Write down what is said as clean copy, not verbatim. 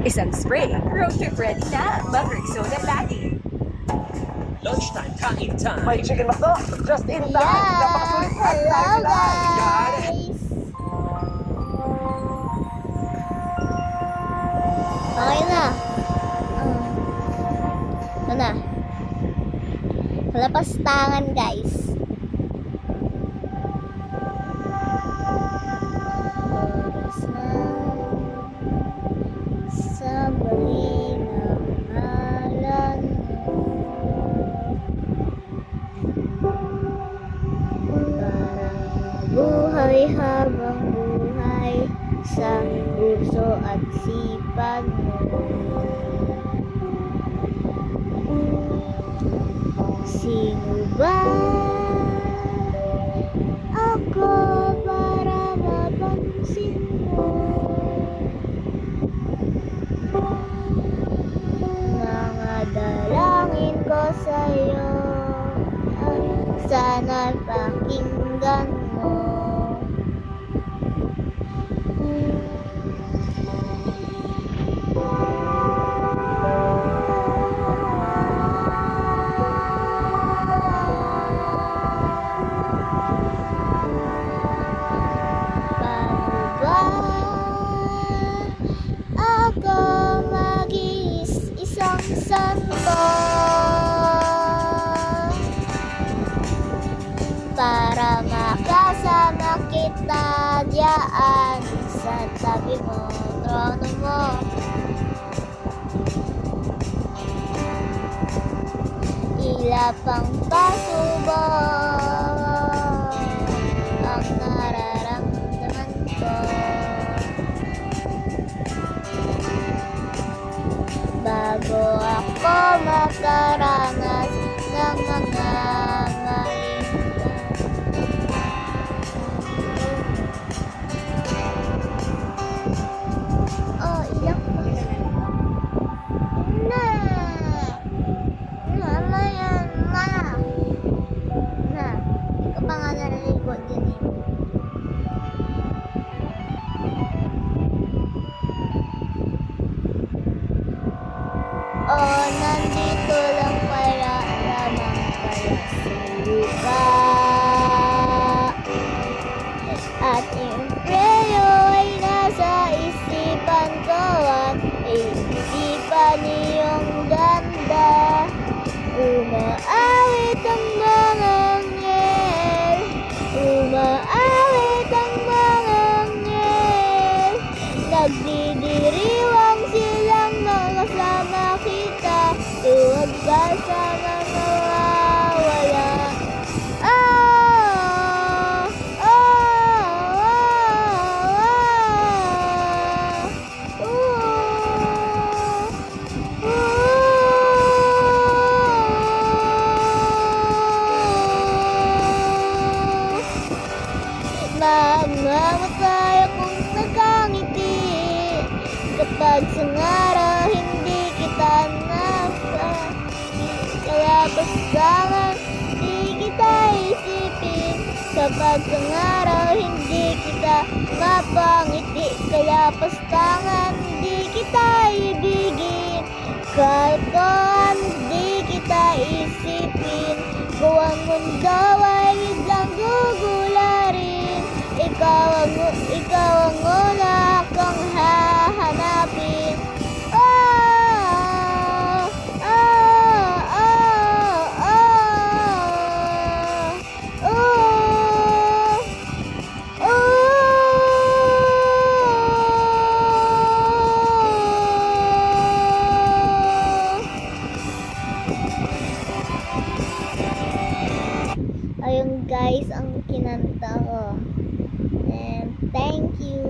Isang spray, road trip ready na. Mag-Rick Soda lagi. Lunchtime, kain time. May chicken McDo, just in time. Yeah! Napakasulit. Hello God. guys! Okay na. Ito na. Palapastangan guys. Oras na sa bali ng ngalan mo. Para mabuhay habang buhay sa puso at sipag mo. Sino ba ako para mapansin mo? Mga dalangin ko sa'yo ay sana'y pakinggan mo. Paano ba ako maging isang santo para makasama kita diyan sa tabi mo, trono mo? Tila pang pasubok ang nararamdaman ko. Bago ako makaranas ng mga maling oh, iyak mo na. Ano yan, ma? Na, hindi ko pa nga naliligo din eh. Oh, nandito lang para lamang pala sa lupa. At yung preyo ay nasa isipan ko at isipan niyong ganda. Umaawit ang mga ngel, umaawit ang mga ngel. Nagdidiriwang silang makasama kita, tuwag ka sana mawawala. Ah, ah, ah, Mamamatay akong nakangiti kapag sa araw hindi kita kalapastangan, hindi kita isipin. Kapag sa araw hindi kita mapangiti, kalapastangan, hindi kita ibigin. Kalkohan, hindi kita isipin. Kung ang mundo ay biglang gugularin, ikaw ang una kong hahanapin. Ah, ah, ah, ah, oh, ayun guys ang kinanta ko. And thank you.